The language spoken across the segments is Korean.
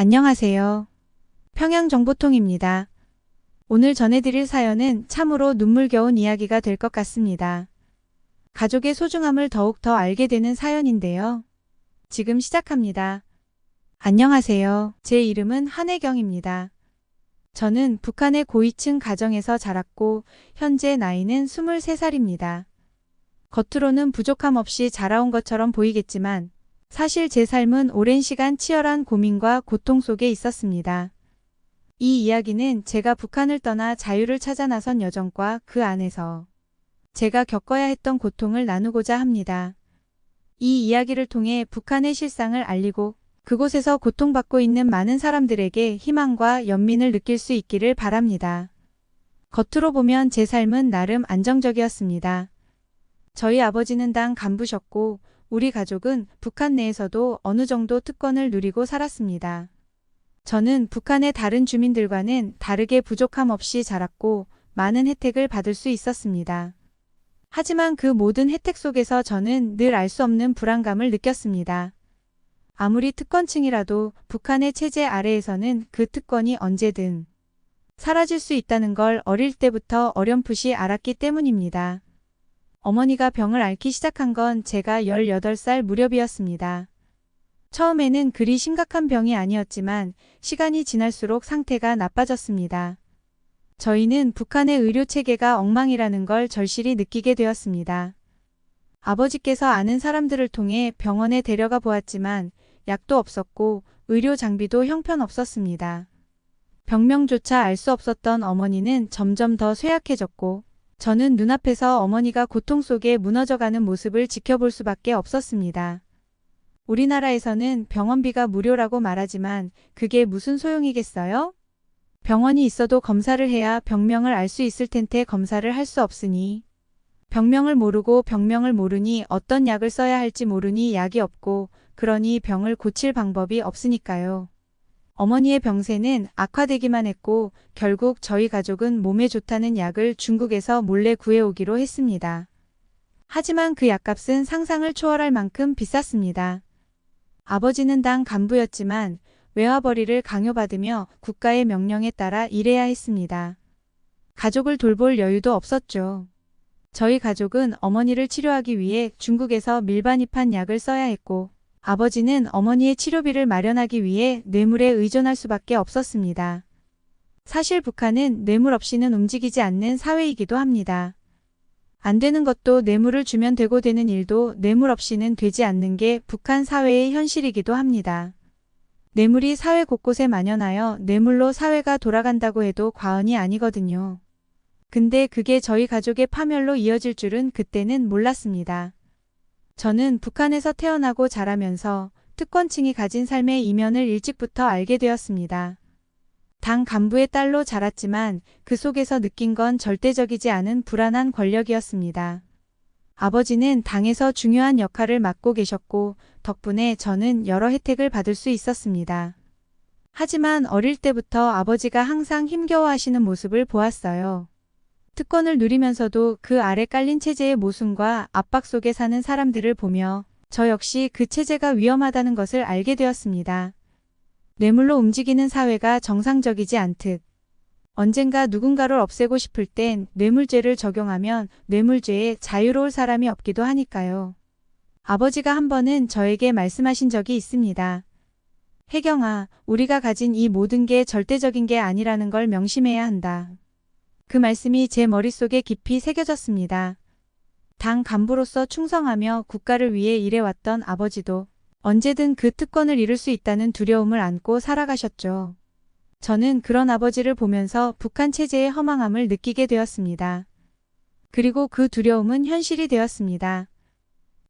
안녕하세요. 평양정보통입니다. 오늘 전해드릴 사연은 참으로 눈물겨운 이야기가 될 것 같습니다. 가족의 소중함을 더욱 더 알게 되는 사연인데요. 지금 시작합니다. 안녕하세요. 제 이름은 한혜경입니다. 저는 북한의 고위층 가정에서 자랐고 현재 나이는 23살입니다. 겉으로는 부족함 없이 자라온 것처럼 보이겠지만 사실 제 삶은 오랜 시간 치열한 고민과 고통 속에 있었습니다. 이 이야기는 제가 북한을 떠나 자유를 찾아 나선 여정과 그 안에서 제가 겪어야 했던 고통을 나누고자 합니다. 이 이야기를 통해 북한의 실상을 알리고 그곳에서 고통받고 있는 많은 사람들에게 희망과 연민을 느낄 수 있기를 바랍니다. 겉으로 보면 제 삶은 나름 안정적이었습니다. 저희 아버지는 당 간부셨고 우리 가족은 북한 내에서도 어느 정도 특권을 누리고 살았습니다. 저는 북한의 다른 주민들과는 다르게 부족함 없이 자랐고 많은 혜택을 받을 수 있었습니다. 하지만 그 모든 혜택 속에서 저는 늘 알 수 없는 불안감을 느꼈습니다. 아무리 특권층이라도 북한의 체제 아래에서는 그 특권이 언제든 사라질 수 있다는 걸 어릴 때부터 어렴풋이 알았기 때문입니다. 어머니가 병을 앓기 시작한 건 제가 18살 무렵이었습니다. 처음에는 그리 심각한 병이 아니었지만 시간이 지날수록 상태가 나빠졌습니다. 저희는 북한의 의료체계가 엉망이라는 걸 절실히 느끼게 되었습니다. 아버지께서 아는 사람들을 통해 병원에 데려가 보았지만 약도 없었고 의료 장비도 형편없었습니다. 병명조차 알 수 없었던 어머니는 점점 더 쇠약해졌고 저는 눈앞에서 어머니가 고통 속에 무너져가는 모습을 지켜볼 수밖에 없었습니다. 우리나라에서는 병원비가 무료라고 말하지만 그게 무슨 소용이겠어요? 병원이 있어도 검사를 해야 병명을 알 수 있을 텐데 검사를 할 수 없으니 병명을 모르고 병명을 모르니 어떤 약을 써야 할지 모르니 약이 없고 그러니 병을 고칠 방법이 없으니까요. 어머니의 병세는 악화되기만 했고 결국 저희 가족은 몸에 좋다는 약을 중국에서 몰래 구해오기로 했습니다. 하지만 그 약값은 상상을 초월할 만큼 비쌌습니다. 아버지는 당 간부였지만 외화벌이를 강요받으며 국가의 명령에 따라 일해야 했습니다. 가족을 돌볼 여유도 없었죠. 저희 가족은 어머니를 치료하기 위해 중국에서 밀반입한 약을 써야 했고 아버지는 어머니의 치료비를 마련하기 위해 뇌물에 의존할 수밖에 없었습니다. 사실 북한은 뇌물 없이는 움직이지 않는 사회이기도 합니다. 안 되는 것도 뇌물을 주면 되고 되는 일도 뇌물 없이는 되지 않는 게 북한 사회의 현실이기도 합니다. 뇌물이 사회 곳곳에 만연하여 뇌물로 사회가 돌아간다고 해도 과언이 아니거든요. 근데 그게 저희 가족의 파멸로 이어질 줄은 그때는 몰랐습니다. 저는 북한에서 태어나고 자라면서 특권층이 가진 삶의 이면을 일찍부터 알게 되었습니다. 당 간부의 딸로 자랐지만 그 속에서 느낀 건 절대적이지 않은 불안한 권력이었습니다. 아버지는 당에서 중요한 역할을 맡고 계셨고 덕분에 저는 여러 혜택을 받을 수 있었습니다. 하지만 어릴 때부터 아버지가 항상 힘겨워하시는 모습을 보았어요. 특권을 누리면서도 그 아래 깔린 체제의 모순과 압박 속에 사는 사람들을 보며 저 역시 그 체제가 위험하다는 것을 알게 되었습니다. 뇌물로 움직이는 사회가 정상적이지 않듯 언젠가 누군가를 없애고 싶을 땐 뇌물죄를 적용하면 뇌물죄에 자유로울 사람이 없기도 하니까요. 아버지가 한 번은 저에게 말씀하신 적이 있습니다. 혜경아, 우리가 가진 이 모든 게 절대적인 게 아니라는 걸 명심해야 한다. 그 말씀이 제 머릿속에 깊이 새겨졌습니다. 당 간부로서 충성하며 국가를 위해 일해왔던 아버지도 언제든 그 특권을 잃을 수 있다는 두려움을 안고 살아가셨죠. 저는 그런 아버지를 보면서 북한 체제의 허망함을 느끼게 되었습니다. 그리고 그 두려움은 현실이 되었습니다.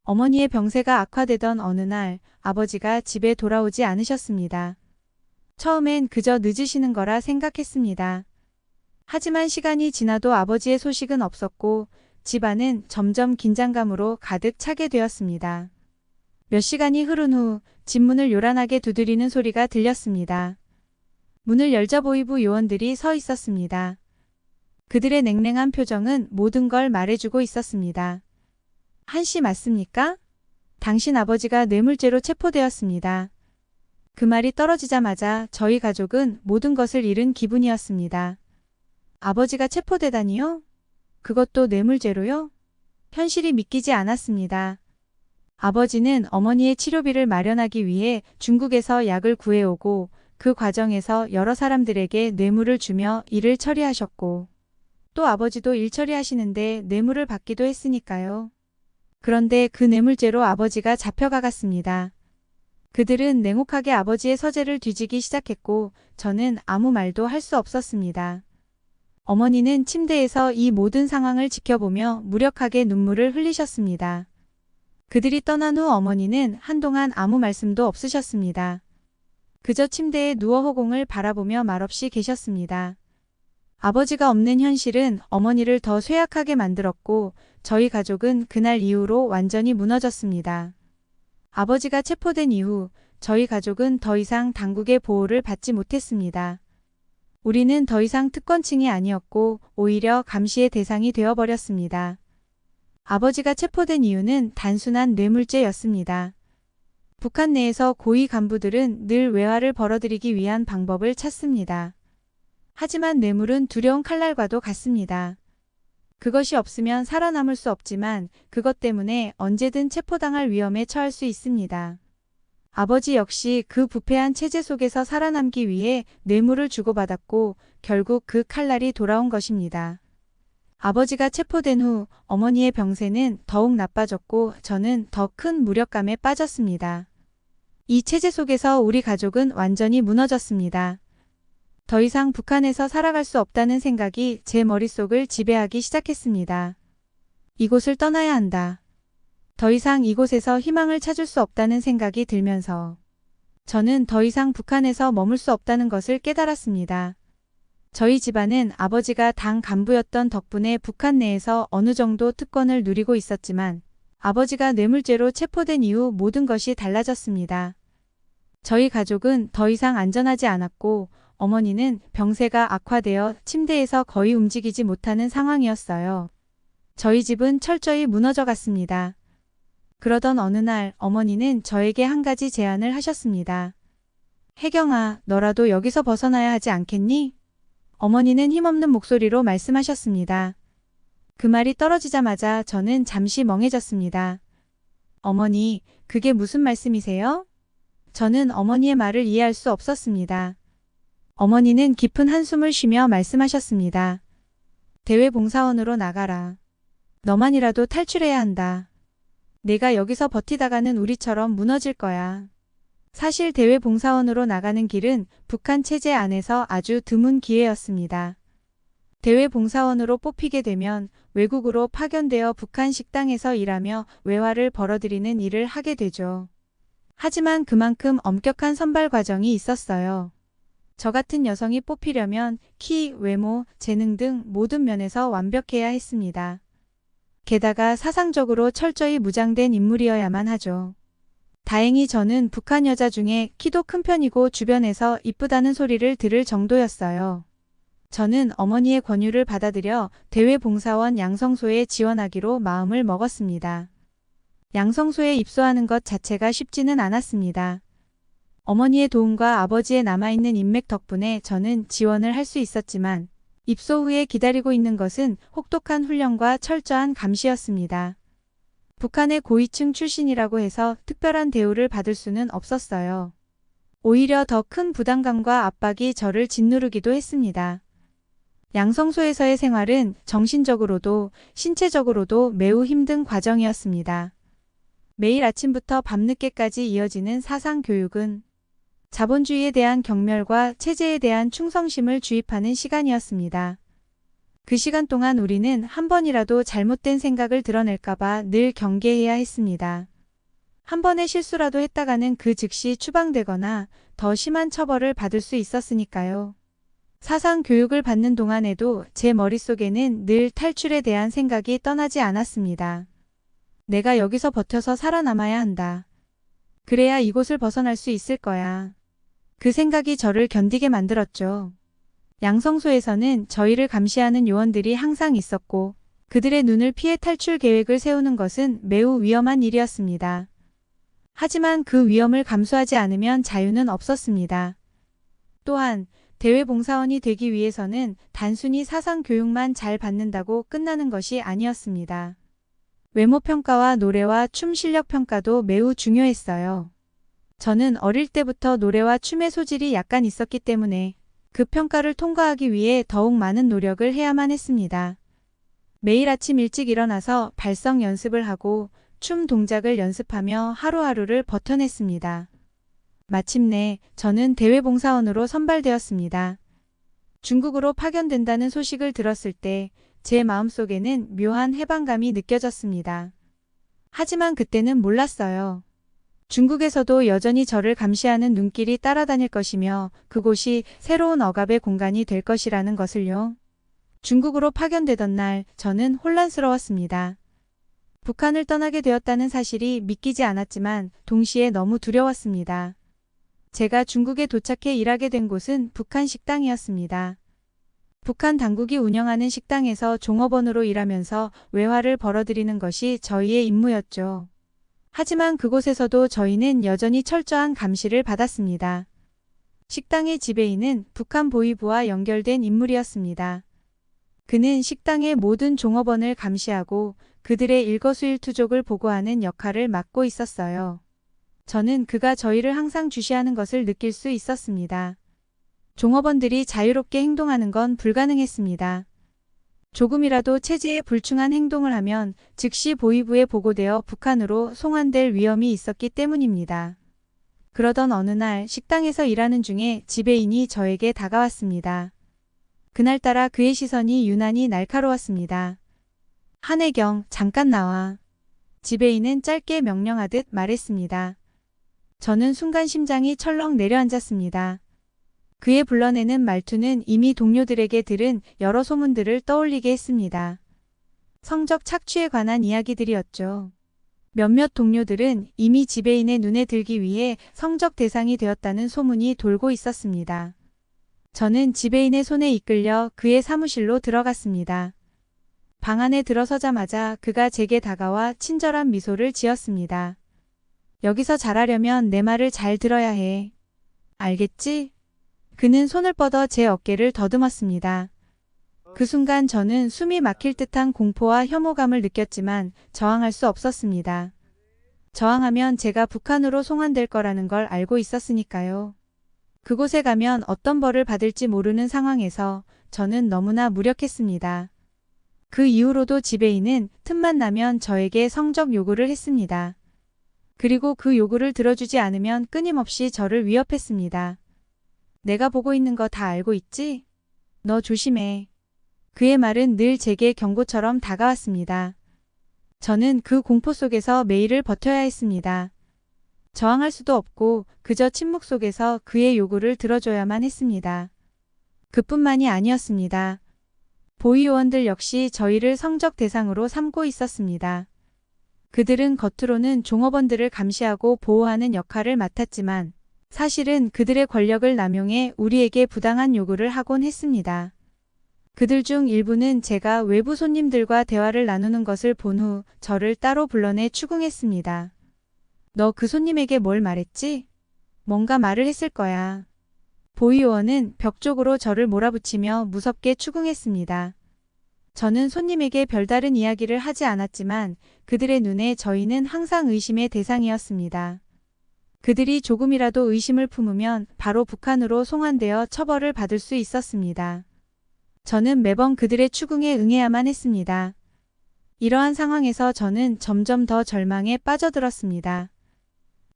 어머니의 병세가 악화되던 어느 날 아버지가 집에 돌아오지 않으셨습니다. 처음엔 그저 늦으시는 거라 생각했습니다. 하지만 시간이 지나도 아버지의 소식은 없었고 집안은 점점 긴장감으로 가득 차게 되었습니다. 몇 시간이 흐른 후 집 문을 요란하게 두드리는 소리가 들렸습니다. 문을 열자 보이부 요원들이 서 있었습니다. 그들의 냉랭한 표정은 모든 걸 말해주고 있었습니다. 한씨 맞습니까? 당신 아버지가 뇌물죄로 체포되었습니다. 그 말이 떨어지자마자 저희 가족은 모든 것을 잃은 기분이었습니다. 아버지가 체포되다니요? 그것도 뇌물죄로요? 현실이 믿기지 않았습니다. 아버지는 어머니의 치료비를 마련하기 위해 중국에서 약을 구해오고 그 과정에서 여러 사람들에게 뇌물을 주며 일을 처리하셨고 또 아버지도 일 처리하시는데 뇌물을 받기도 했으니까요. 그런데 그 뇌물죄로 아버지가 잡혀가갔습니다. 그들은 냉혹하게 아버지의 서재를 뒤지기 시작했고 저는 아무 말도 할 수 없었습니다. 어머니는 침대에서 이 모든 상황을 지켜보며 무력하게 눈물을 흘리셨습니다. 그들이 떠난 후 어머니는 한동안 아무 말씀도 없으셨습니다. 그저 침대에 누워 허공을 바라보며 말없이 계셨습니다. 아버지가 없는 현실은 어머니를 더 쇠약하게 만들었고 저희 가족은 그날 이후로 완전히 무너졌습니다. 아버지가 체포된 이후 저희 가족은 더 이상 당국의 보호를 받지 못했습니다. 우리는 더 이상 특권층이 아니었고 오히려 감시의 대상이 되어버렸습니다. 아버지가 체포된 이유는 단순한 뇌물죄였습니다. 북한 내에서 고위 간부들은 늘 외화를 벌어들이기 위한 방법을 찾습니다. 하지만 뇌물은 두려운 칼날과도 같습니다. 그것이 없으면 살아남을 수 없지만 그것 때문에 언제든 체포당할 위험에 처할 수 있습니다. 아버지 역시 그 부패한 체제 속에서 살아남기 위해 뇌물을 주고받았고 결국 그 칼날이 돌아온 것입니다. 아버지가 체포된 후 어머니의 병세는 더욱 나빠졌고 저는 더 큰 무력감에 빠졌습니다. 이 체제 속에서 우리 가족은 완전히 무너졌습니다. 더 이상 북한에서 살아갈 수 없다는 생각이 제 머릿속을 지배하기 시작했습니다. 이곳을 떠나야 한다. 더 이상 이곳에서 희망을 찾을 수 없다는 생각이 들면서 저는 더 이상 북한에서 머물 수 없다는 것을 깨달았습니다. 저희 집안은 아버지가 당 간부였던 덕분에 북한 내에서 어느 정도 특권을 누리고 있었지만 아버지가 뇌물죄로 체포된 이후 모든 것이 달라졌습니다. 저희 가족은 더 이상 안전하지 않았고 어머니는 병세가 악화되어 침대에서 거의 움직이지 못하는 상황이었어요. 저희 집은 철저히 무너져 갔습니다. 그러던 어느 날 어머니는 저에게 한 가지 제안을 하셨습니다. 혜경아, 너라도 여기서 벗어나야 하지 않겠니? 어머니는 힘없는 목소리로 말씀하셨습니다. 그 말이 떨어지자마자 저는 잠시 멍해졌습니다. 어머니, 그게 무슨 말씀이세요? 저는 어머니의 말을 이해할 수 없었습니다. 어머니는 깊은 한숨을 쉬며 말씀하셨습니다. 대외봉사원으로 나가라. 너만이라도 탈출해야 한다. 내가 여기서 버티다가는 우리처럼 무너질 거야. 사실 대외봉사원으로 나가는 길은 북한 체제 안에서 아주 드문 기회였습니다. 대외봉사원으로 뽑히게 되면 외국으로 파견되어 북한 식당에서 일하며 외화를 벌어들이는 일을 하게 되죠. 하지만 그만큼 엄격한 선발 과정이 있었어요. 저 같은 여성이 뽑히려면 키, 외모, 재능 등 모든 면에서 완벽해야 했습니다. 게다가 사상적으로 철저히 무장된 인물이어야만 하죠. 다행히 저는 북한 여자 중에 키도 큰 편이고 주변에서 이쁘다는 소리를 들을 정도였어요. 저는 어머니의 권유를 받아들여 대외봉사원 양성소에 지원하기로 마음을 먹었습니다. 양성소에 입소하는 것 자체가 쉽지는 않았습니다. 어머니의 도움과 아버지의 남아있는 인맥 덕분에 저는 지원을 할 수 있었지만 입소 후에 기다리고 있는 것은 혹독한 훈련과 철저한 감시였습니다. 북한의 고위층 출신이라고 해서 특별한 대우를 받을 수는 없었어요. 오히려 더 큰 부담감과 압박이 저를 짓누르기도 했습니다. 양성소에서의 생활은 정신적으로도 신체적으로도 매우 힘든 과정이었습니다. 매일 아침부터 밤늦게까지 이어지는 사상교육은 자본주의에 대한 경멸과 체제에 대한 충성심을 주입하는 시간이었습니다. 그 시간 동안 우리는 한 번이라도 잘못된 생각을 드러낼까봐 늘 경계해야 했습니다. 한 번의 실수라도 했다가는 그 즉시 추방되거나 더 심한 처벌을 받을 수 있었으니까요. 사상 교육을 받는 동안에도 제 머릿속에는 늘 탈출에 대한 생각이 떠나지 않았습니다. 내가 여기서 버텨서 살아남아야 한다. 그래야 이곳을 벗어날 수 있을 거야. 그 생각이 저를 견디게 만들었죠. 양성소에서는 저희를 감시하는 요원들이 항상 있었고 그들의 눈을 피해 탈출 계획을 세우는 것은 매우 위험한 일이었습니다. 하지만 그 위험을 감수하지 않으면 자유는 없었습니다. 또한 대외봉사원이 되기 위해서는 단순히 사상 교육만 잘 받는다고 끝나는 것이 아니었습니다. 외모 평가와 노래와 춤 실력 평가도 매우 중요했어요. 저는 어릴 때부터 노래와 춤의 소질이 약간 있었기 때문에 그 평가를 통과하기 위해 더욱 많은 노력을 해야만 했습니다. 매일 아침 일찍 일어나서 발성 연습을 하고 춤 동작을 연습하며 하루하루를 버텨냈습니다. 마침내 저는 대외봉사원으로 선발되었습니다. 중국으로 파견된다는 소식을 들었을 때 제 마음속에는 묘한 해방감이 느껴졌습니다. 하지만 그때는 몰랐어요. 중국에서도 여전히 저를 감시하는 눈길이 따라다닐 것이며 그곳이 새로운 억압의 공간이 될 것이라는 것을요. 중국으로 파견되던 날 저는 혼란스러웠습니다. 북한을 떠나게 되었다는 사실이 믿기지 않았지만 동시에 너무 두려웠습니다. 제가 중국에 도착해 일하게 된 곳은 북한 식당이었습니다. 북한 당국이 운영하는 식당에서 종업원으로 일하면서 외화를 벌어들이는 것이 저희의 임무였죠. 하지만 그곳에서도 저희는 여전히 철저한 감시를 받았습니다. 식당의 지배인은 북한 보위부와 연결된 인물이었습니다. 그는 식당의 모든 종업원을 감시하고 그들의 일거수일투족을 보고하는 역할을 맡고 있었어요. 저는 그가 저희를 항상 주시하는 것을 느낄 수 있었습니다. 종업원들이 자유롭게 행동하는 건 불가능했습니다. 조금이라도 체제에 불충한 행동을 하면 즉시 보위부에 보고되어 북한으로 송환될 위험이 있었기 때문입니다. 그러던 어느 날 식당에서 일하는 중에 지배인이 저에게 다가왔습니다. 그날따라 그의 시선이 유난히 날카로웠습니다. 한혜경, 잠깐 나와. 지배인은 짧게 명령하듯 말했습니다. 저는 순간 심장이 철렁 내려앉았습니다. 그의 불러내는 말투는 이미 동료들에게 들은 여러 소문들을 떠올리게 했습니다. 성적 착취에 관한 이야기들이었죠. 몇몇 동료들은 이미 지배인의 눈에 들기 위해 성적 대상이 되었다는 소문이 돌고 있었습니다. 저는 지배인의 손에 이끌려 그의 사무실로 들어갔습니다. 방 안에 들어서자마자 그가 제게 다가와 친절한 미소를 지었습니다. 여기서 잘하려면 내 말을 잘 들어야 해. 알겠지? 그는 손을 뻗어 제 어깨를 더듬었습니다. 그 순간 저는 숨이 막힐 듯한 공포와 혐오감을 느꼈지만 저항할 수 없었습니다. 저항하면 제가 북한으로 송환될 거라는 걸 알고 있었으니까요. 그곳에 가면 어떤 벌을 받을지 모르는 상황에서 저는 너무나 무력했습니다. 그 이후로도 지배인은 틈만 나면 저에게 성적 요구를 했습니다. 그리고 그 요구를 들어주지 않으면 끊임없이 저를 위협했습니다. 내가 보고 있는 거 다 알고 있지? 너 조심해. 그의 말은 늘 제게 경고처럼 다가왔습니다. 저는 그 공포 속에서 매일을 버텨야 했습니다. 저항할 수도 없고 그저 침묵 속에서 그의 요구를 들어줘야만 했습니다. 그뿐만이 아니었습니다. 보위요원들 역시 저희를 성적 대상으로 삼고 있었습니다. 그들은 겉으로는 종업원들을 감시하고 보호하는 역할을 맡았지만 사실은 그들의 권력을 남용해 우리에게 부당한 요구를 하곤 했습니다. 그들 중 일부는 제가 외부 손님들과 대화를 나누는 것을 본 후 저를 따로 불러내 추궁했습니다. 너 그 손님에게 뭘 말했지? 뭔가 말을 했을 거야. 보위요원은 벽 쪽으로 저를 몰아붙이며 무섭게 추궁했습니다. 저는 손님에게 별다른 이야기를 하지 않았지만 그들의 눈에 저희는 항상 의심의 대상이었습니다. 그들이 조금이라도 의심을 품으면 바로 북한으로 송환되어 처벌을 받을 수 있었습니다. 저는 매번 그들의 추궁에 응해야만 했습니다. 이러한 상황에서 저는 점점 더 절망에 빠져들었습니다.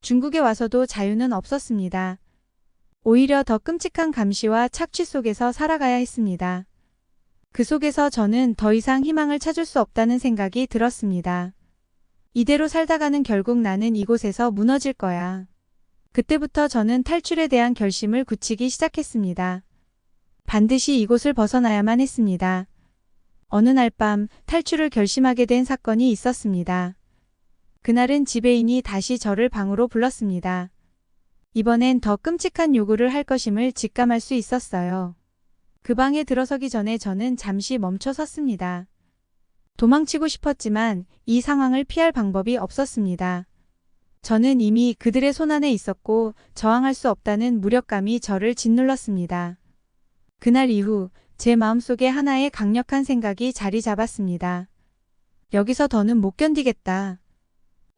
중국에 와서도 자유는 없었습니다. 오히려 더 끔찍한 감시와 착취 속에서 살아가야 했습니다. 그 속에서 저는 더 이상 희망을 찾을 수 없다는 생각이 들었습니다. 이대로 살다가는 결국 나는 이곳에서 무너질 거야. 그때부터 저는 탈출에 대한 결심을 굳히기 시작했습니다. 반드시 이곳을 벗어나야만 했습니다. 어느 날 밤 탈출을 결심하게 된 사건이 있었습니다. 그날은 지배인이 다시 저를 방으로 불렀습니다. 이번엔 더 끔찍한 요구를 할 것임을 직감할 수 있었어요. 그 방에 들어서기 전에 저는 잠시 멈춰 섰습니다. 도망치고 싶었지만 이 상황을 피할 방법이 없었습니다. 저는 이미 그들의 손안에 있었고 저항할 수 없다는 무력감이 저를 짓눌렀습니다. 그날 이후 제 마음속에 하나의 강력한 생각이 자리 잡았습니다. 여기서 더는 못 견디겠다.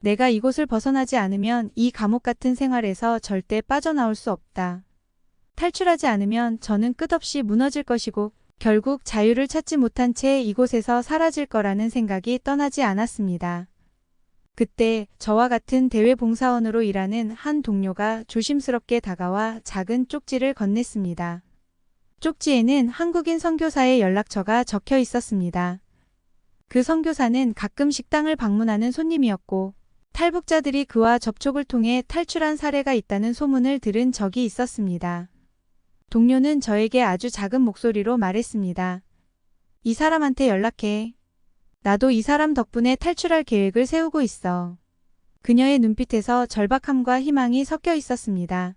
내가 이곳을 벗어나지 않으면 이 감옥 같은 생활에서 절대 빠져나올 수 없다. 탈출하지 않으면 저는 끝없이 무너질 것이고 결국 자유를 찾지 못한 채 이곳에서 사라질 거라는 생각이 떠나지 않았습니다. 그때 저와 같은 대외봉사원으로 일하는 한 동료가 조심스럽게 다가와 작은 쪽지를 건넸습니다. 쪽지에는 한국인 선교사의 연락처가 적혀 있었습니다. 그 선교사는 가끔 식당을 방문하는 손님이었고 탈북자들이 그와 접촉을 통해 탈출한 사례가 있다는 소문을 들은 적이 있었습니다. 동료는 저에게 아주 작은 목소리로 말했습니다. 이 사람한테 연락해. 나도 이 사람 덕분에 탈출할 계획을 세우고 있어. 그녀의 눈빛에서 절박함과 희망이 섞여 있었습니다.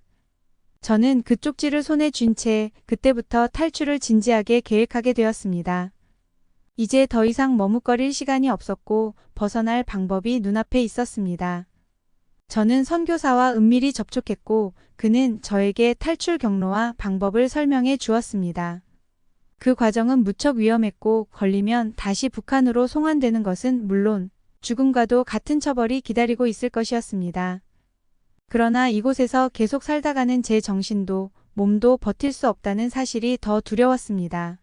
저는 그 쪽지를 손에 쥔 채 그때부터 탈출을 진지하게 계획하게 되었습니다. 이제 더 이상 머뭇거릴 시간이 없었고 벗어날 방법이 눈앞에 있었습니다. 저는 선교사와 은밀히 접촉했고 그는 저에게 탈출 경로와 방법을 설명해 주었습니다. 그 과정은 무척 위험했고 걸리면 다시 북한으로 송환되는 것은 물론 죽음과도 같은 처벌이 기다리고 있을 것이었습니다. 그러나 이곳에서 계속 살다가는 제 정신도 몸도 버틸 수 없다는 사실이 더 두려웠습니다.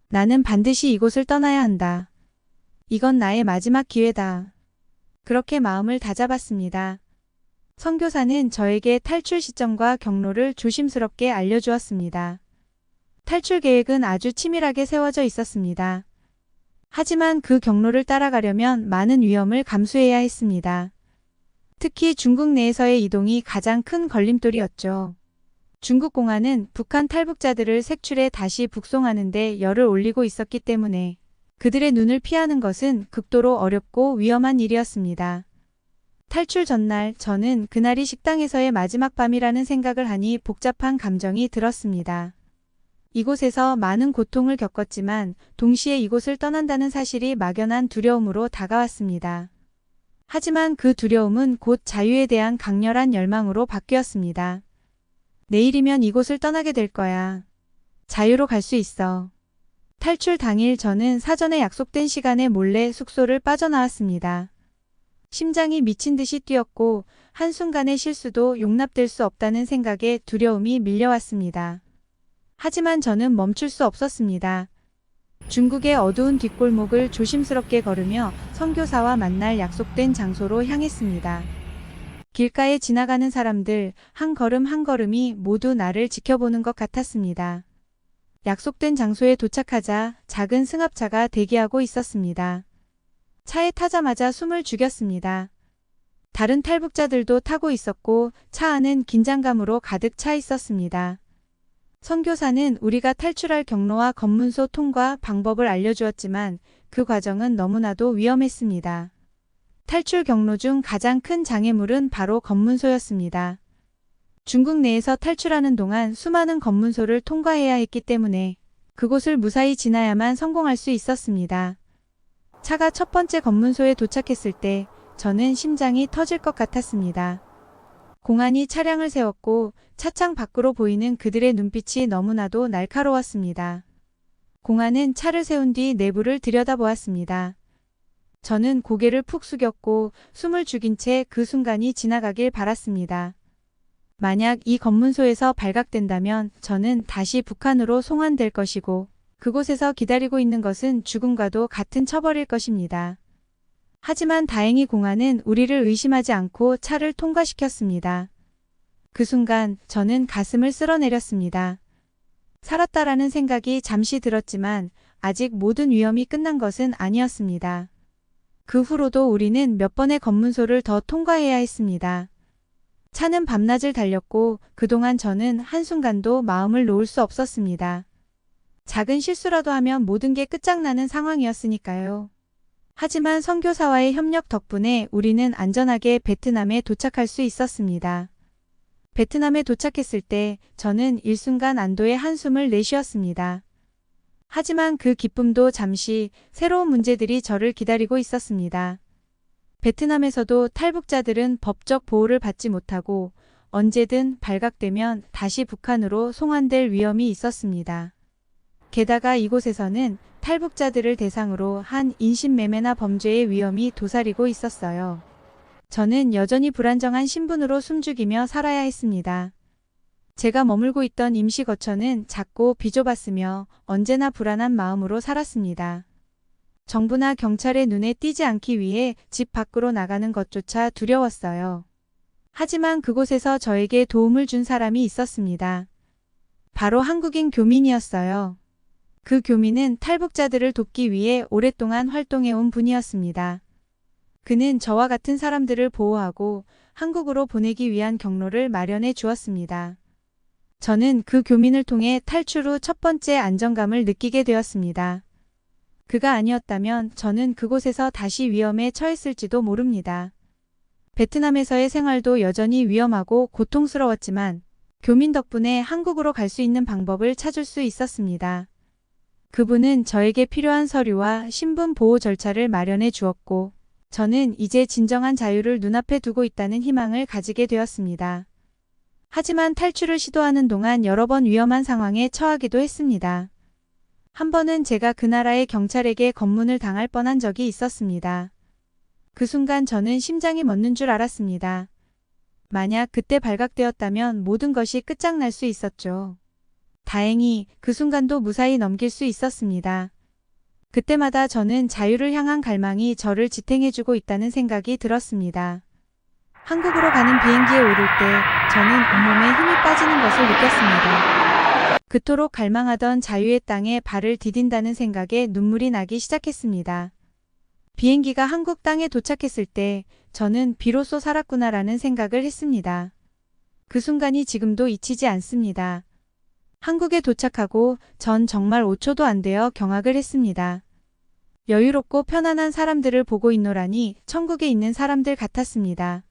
나는 반드시 이곳을 떠나야 한다. 이건 나의 마지막 기회다. 그렇게 마음을 다잡았습니다. 선교사는 저에게 탈출 시점과 경로를 조심스럽게 알려주었습니다. 탈출 계획은 아주 치밀하게 세워져 있었습니다. 하지만 그 경로를 따라가려면 많은 위험을 감수해야 했습니다. 특히 중국 내에서의 이동이 가장 큰 걸림돌이었죠. 중국 공안은 북한 탈북자들을 색출해 다시 북송하는 데 열을 올리고 있었기 때문에 그들의 눈을 피하는 것은 극도로 어렵고 위험한 일이었습니다. 탈출 전날 저는 그날이 식당에서의 마지막 밤이라는 생각을 하니 복잡한 감정이 들었습니다. 이곳에서 많은 고통을 겪었지만 동시에 이곳을 떠난다는 사실이 막연한 두려움으로 다가왔습니다. 하지만 그 두려움은 곧 자유에 대한 강렬한 열망으로 바뀌었습니다. 내일이면 이곳을 떠나게 될 거야. 자유로 갈 수 있어. 탈출 당일 저는 사전에 약속된 시간에 몰래 숙소를 빠져나왔습니다. 심장이 미친 듯이 뛰었고 한순간의 실수도 용납될 수 없다는 생각에 두려움이 밀려왔습니다. 하지만 저는 멈출 수 없었습니다. 중국의 어두운 뒷골목을 조심스럽게 걸으며 선교사와 만날 약속된 장소로 향했습니다. 길가에 지나가는 사람들 한 걸음 한 걸음이 모두 나를 지켜보는 것 같았습니다. 약속된 장소에 도착하자 작은 승합차가 대기하고 있었습니다. 차에 타자마자 숨을 죽였습니다. 다른 탈북자들도 타고 있었고 차 안은 긴장감으로 가득 차 있었습니다. 선교사는 우리가 탈출할 경로와 검문소 통과 방법을 알려주었지만 그 과정은 너무나도 위험했습니다. 탈출 경로 중 가장 큰 장애물은 바로 검문소였습니다. 중국 내에서 탈출하는 동안 수많은 검문소를 통과해야 했기 때문에 그곳을 무사히 지나야만 성공할 수 있었습니다. 차가 첫 번째 검문소에 도착했을 때 저는 심장이 터질 것 같았습니다. 공안이 차량을 세웠고 차창 밖으로 보이는 그들의 눈빛이 너무나도 날카로웠습니다. 공안은 차를 세운 뒤 내부를 들여다보았습니다. 저는 고개를 푹 숙였고 숨을 죽인 채 그 순간이 지나가길 바랐습니다. 만약 이 검문소에서 발각된다면 저는 다시 북한으로 송환될 것이고 그곳에서 기다리고 있는 것은 죽음과도 같은 처벌일 것입니다. 하지만 다행히 공안은 우리를 의심하지 않고 차를 통과시켰습니다. 그 순간 저는 가슴을 쓸어내렸습니다. 살았다라는 생각이 잠시 들었지만 아직 모든 위험이 끝난 것은 아니었습니다. 그 후로도 우리는 몇 번의 검문소를 더 통과해야 했습니다. 차는 밤낮을 달렸고 그동안 저는 한순간도 마음을 놓을 수 없었습니다. 작은 실수라도 하면 모든 게 끝장나는 상황이었으니까요. 하지만 선교사와의 협력 덕분에 우리는 안전하게 베트남에 도착할 수 있었습니다. 베트남에 도착했을 때 저는 일순간 안도의 한숨을 내쉬었습니다. 하지만 그 기쁨도 잠시 새로운 문제들이 저를 기다리고 있었습니다. 베트남에서도 탈북자들은 법적 보호를 받지 못하고 언제든 발각되면 다시 북한으로 송환될 위험이 있었습니다. 게다가 이곳에서는 탈북자들을 대상으로 한 인신매매나 범죄의 위험이 도사리고 있었어요. 저는 여전히 불안정한 신분으로 숨죽이며 살아야 했습니다. 제가 머물고 있던 임시거처는 작고 비좁았으며 언제나 불안한 마음으로 살았습니다. 정부나 경찰의 눈에 띄지 않기 위해 집 밖으로 나가는 것조차 두려웠어요. 하지만 그곳에서 저에게 도움을 준 사람이 있었습니다. 바로 한국인 교민이었어요. 그 교민은 탈북자들을 돕기 위해 오랫동안 활동해온 분이었습니다. 그는 저와 같은 사람들을 보호하고 한국으로 보내기 위한 경로를 마련해 주었습니다. 저는 그 교민을 통해 탈출 후 첫 번째 안정감을 느끼게 되었습니다. 그가 아니었다면 저는 그곳에서 다시 위험에 처했을지도 모릅니다. 베트남에서의 생활도 여전히 위험하고 고통스러웠지만 교민 덕분에 한국으로 갈 수 있는 방법을 찾을 수 있었습니다. 그분은 저에게 필요한 서류와 신분 보호 절차를 마련해 주었고 저는 이제 진정한 자유를 눈앞에 두고 있다는 희망을 가지게 되었습니다. 하지만 탈출을 시도하는 동안 여러 번 위험한 상황에 처하기도 했습니다. 한 번은 제가 그 나라의 경찰에게 검문을 당할 뻔한 적이 있었습니다. 그 순간 저는 심장이 멎는 줄 알았습니다. 만약 그때 발각되었다면 모든 것이 끝장날 수 있었죠. 다행히 그 순간도 무사히 넘길 수 있었습니다. 그때마다 저는 자유를 향한 갈망이 저를 지탱해주고 있다는 생각이 들었습니다. 한국으로 가는 비행기에 오를 때 저는 온몸에 힘이 빠지는 것을 느꼈습니다. 그토록 갈망하던 자유의 땅에 발을 디딘다는 생각에 눈물이 나기 시작했습니다. 비행기가 한국 땅에 도착했을 때 저는 비로소 살았구나라는 생각을 했습니다. 그 순간이 지금도 잊히지 않습니다. 한국에 도착하고 전 정말 5초도 안 되어 경악을 했습니다. 여유롭고 편안한 사람들을 보고 있노라니 천국에 있는 사람들 같았습니다.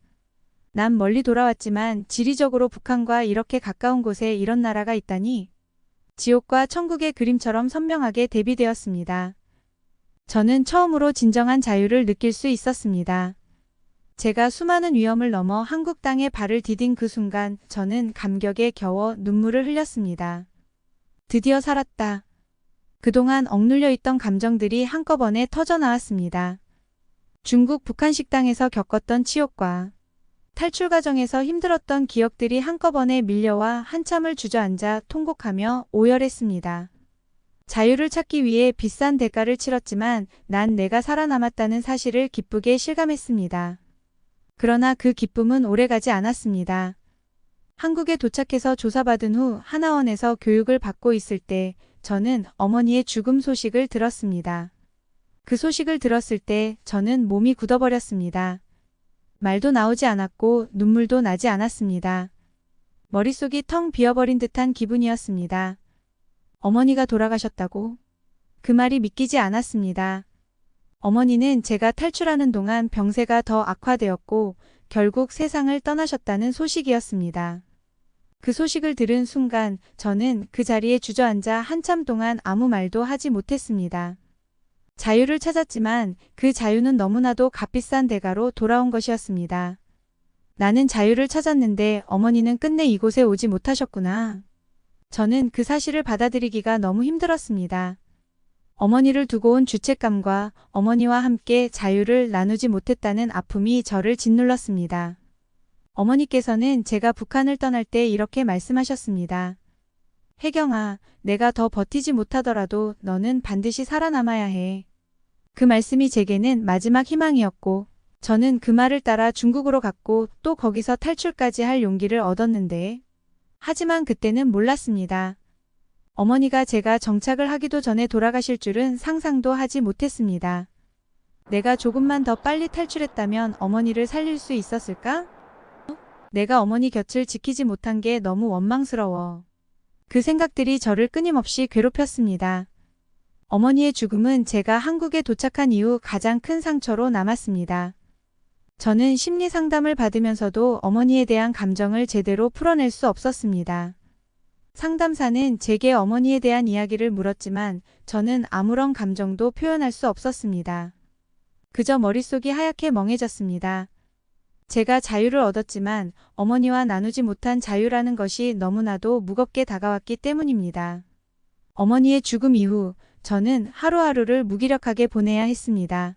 난 멀리 돌아왔지만 지리적으로 북한과 이렇게 가까운 곳에 이런 나라가 있다니 지옥과 천국의 그림처럼 선명하게 대비되었습니다. 저는 처음으로 진정한 자유를 느낄 수 있었습니다. 제가 수많은 위험을 넘어 한국 땅에 발을 디딘 그 순간 저는 감격에 겨워 눈물을 흘렸습니다. 드디어 살았다. 그동안 억눌려 있던 감정들이 한꺼번에 터져나왔습니다. 중국 북한 식당에서 겪었던 치욕과 탈출 과정에서 힘들었던 기억들이 한꺼번에 밀려와 한참을 주저앉아 통곡하며 오열했습니다. 자유를 찾기 위해 비싼 대가를 치렀지만 난 내가 살아남았다는 사실을 기쁘게 실감했습니다. 그러나 그 기쁨은 오래가지 않았습니다. 한국에 도착해서 조사받은 후 하나원에서 교육을 받고 있을 때 저는 어머니의 죽음 소식을 들었습니다. 그 소식을 들었을 때 저는 몸이 굳어버렸습니다. 말도 나오지 않았고 눈물도 나지 않았습니다. 머릿속이 텅 비어버린 듯한 기분이었습니다. 어머니가 돌아가셨다고? 그 말이 믿기지 않았습니다. 어머니는 제가 탈출하는 동안 병세가 더 악화되었고 결국 세상을 떠나셨다는 소식이었습니다. 그 소식을 들은 순간 저는 그 자리에 주저앉아 한참 동안 아무 말도 하지 못했습니다. 자유를 찾았지만 그 자유는 너무나도 값비싼 대가로 돌아온 것이었습니다. 나는 자유를 찾았는데 어머니는 끝내 이곳에 오지 못하셨구나. 저는 그 사실을 받아들이기가 너무 힘들었습니다. 어머니를 두고 온 죄책감과 어머니와 함께 자유를 나누지 못했다는 아픔이 저를 짓눌렀습니다. 어머니께서는 제가 북한을 떠날 때 이렇게 말씀하셨습니다. 혜경아, 내가 더 버티지 못하더라도 너는 반드시 살아남아야 해. 그 말씀이 제게는 마지막 희망이었고 저는 그 말을 따라 중국으로 갔고 또 거기서 탈출까지 할 용기를 얻었는데 하지만 그때는 몰랐습니다. 어머니가 제가 정착을 하기도 전에 돌아가실 줄은 상상도 하지 못했습니다. 내가 조금만 더 빨리 탈출했다면 어머니를 살릴 수 있었을까? 내가 어머니 곁을 지키지 못한 게 너무 원망스러워. 그 생각들이 저를 끊임없이 괴롭혔습니다. 어머니의 죽음은 제가 한국에 도착한 이후 가장 큰 상처로 남았습니다. 저는 심리 상담을 받으면서도 어머니에 대한 감정을 제대로 풀어낼 수 없었습니다. 상담사는 제게 어머니에 대한 이야기를 물었지만 저는 아무런 감정도 표현할 수 없었습니다. 그저 머릿속이 하얗게 멍해졌습니다. 제가 자유를 얻었지만 어머니와 나누지 못한 자유라는 것이 너무나도 무겁게 다가왔기 때문입니다. 어머니의 죽음 이후 저는 하루하루를 무기력하게 보내야 했습니다.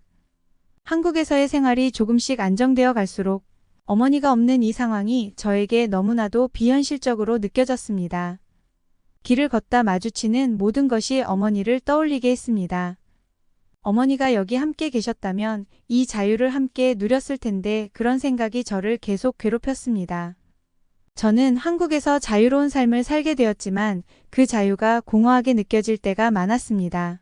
한국에서의 생활이 조금씩 안정되어 갈수록 어머니가 없는 이 상황이 저에게 너무나도 비현실적으로 느껴졌습니다. 길을 걷다 마주치는 모든 것이 어머니를 떠올리게 했습니다. 어머니가 여기 함께 계셨다면 이 자유를 함께 누렸을 텐데 그런 생각이 저를 계속 괴롭혔습니다. 저는 한국에서 자유로운 삶을 살게 되었지만 그 자유가 공허하게 느껴질 때가 많았습니다.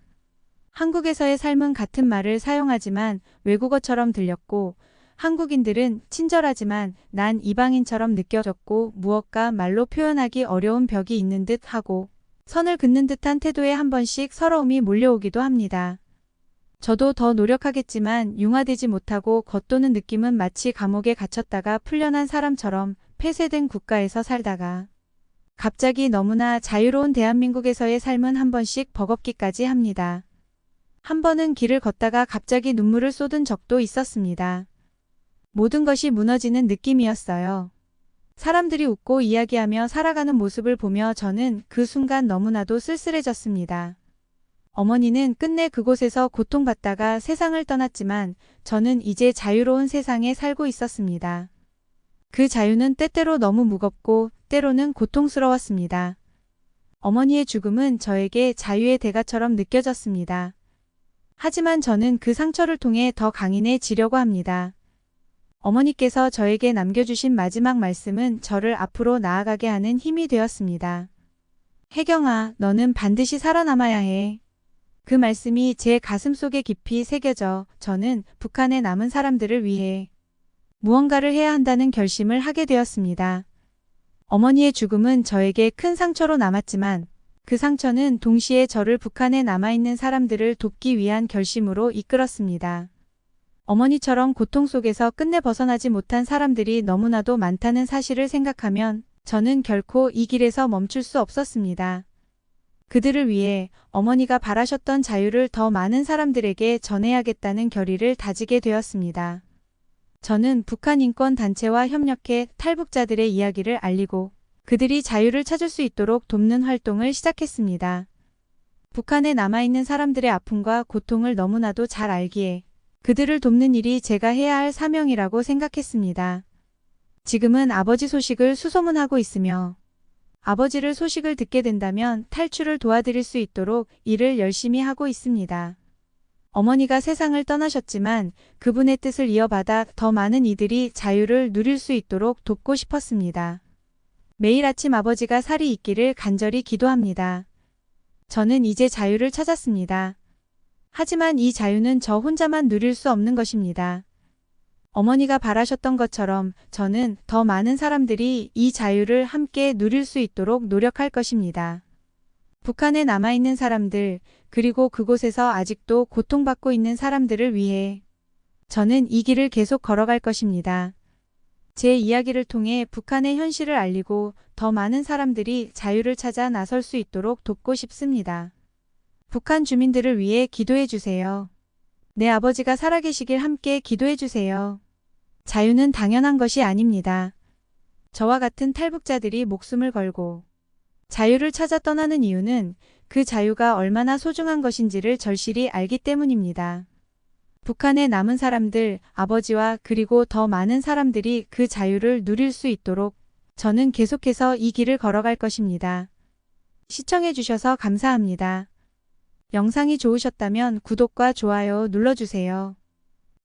한국에서의 삶은 같은 말을 사용하지만 외국어처럼 들렸고 한국인들은 친절하지만 난 이방인처럼 느껴졌고 무엇과 말로 표현하기 어려운 벽이 있는 듯 하고 선을 긋는 듯한 태도에 한 번씩 서러움이 몰려오기도 합니다. 저도 더 노력하겠지만 융화되지 못하고 겉도는 느낌은 마치 감옥에 갇혔다가 풀려난 사람처럼 폐쇄된 국가에서 살다가 갑자기 너무나 자유로운 대한민국에서의 삶은 한 번씩 버겁기까지 합니다. 한 번은 길을 걷다가 갑자기 눈물을 쏟은 적도 있었습니다. 모든 것이 무너지는 느낌이었어요. 사람들이 웃고 이야기하며 살아가는 모습을 보며 저는 그 순간 너무나도 쓸쓸해졌습니다. 어머니는 끝내 그곳에서 고통받다가 세상을 떠났지만 저는 이제 자유로운 세상에 살고 있었습니다. 그 자유는 때때로 너무 무겁고 때로는 고통스러웠습니다. 어머니의 죽음은 저에게 자유의 대가처럼 느껴졌습니다. 하지만 저는 그 상처를 통해 더 강인해지려고 합니다. 어머니께서 저에게 남겨주신 마지막 말씀은 저를 앞으로 나아가게 하는 힘이 되었습니다. 혜경아, 너는 반드시 살아남아야 해. 그 말씀이 제 가슴 속에 깊이 새겨져 저는 북한에 남은 사람들을 위해 무언가를 해야 한다는 결심을 하게 되었습니다. 어머니의 죽음은 저에게 큰 상처로 남았지만 그 상처는 동시에 저를 북한에 남아있는 사람들을 돕기 위한 결심으로 이끌었습니다. 어머니처럼 고통 속에서 끝내 벗어나지 못한 사람들이 너무나도 많다는 사실을 생각하면 저는 결코 이 길에서 멈출 수 없었습니다. 그들을 위해 어머니가 바라셨던 자유를 더 많은 사람들에게 전해야겠다는 결의를 다지게 되었습니다. 저는 북한 인권단체와 협력해 탈북자들의 이야기를 알리고 그들이 자유를 찾을 수 있도록 돕는 활동을 시작했습니다. 북한에 남아있는 사람들의 아픔과 고통을 너무나도 잘 알기에 그들을 돕는 일이 제가 해야 할 사명이라고 생각했습니다. 지금은 아버지 소식을 수소문하고 있으며 아버지를 소식을 듣게 된다면 탈출을 도와드릴 수 있도록 일을 열심히 하고 있습니다. 어머니가 세상을 떠나셨지만 그분의 뜻을 이어받아 더 많은 이들이 자유를 누릴 수 있도록 돕고 싶었습니다. 매일 아침 아버지가 살이 있기를 간절히 기도합니다. 저는 이제 자유를 찾았습니다. 하지만 이 자유는 저 혼자만 누릴 수 없는 것입니다. 어머니가 바라셨던 것처럼 저는 더 많은 사람들이 이 자유를 함께 누릴 수 있도록 노력할 것입니다. 북한에 남아있는 사람들, 그리고 그곳에서 아직도 고통받고 있는 사람들을 위해 저는 이 길을 계속 걸어갈 것입니다. 제 이야기를 통해 북한의 현실을 알리고 더 많은 사람들이 자유를 찾아 나설 수 있도록 돕고 싶습니다. 북한 주민들을 위해 기도해 주세요. 내 아버지가 살아계시길 함께 기도해 주세요. 자유는 당연한 것이 아닙니다. 저와 같은 탈북자들이 목숨을 걸고 자유를 찾아 떠나는 이유는 그 자유가 얼마나 소중한 것인지를 절실히 알기 때문입니다. 북한에 남은 사람들, 아버지와 그리고 더 많은 사람들이 그 자유를 누릴 수 있도록 저는 계속해서 이 길을 걸어갈 것입니다. 시청해 주셔서 감사합니다. 영상이 좋으셨다면 구독과 좋아요 눌러주세요.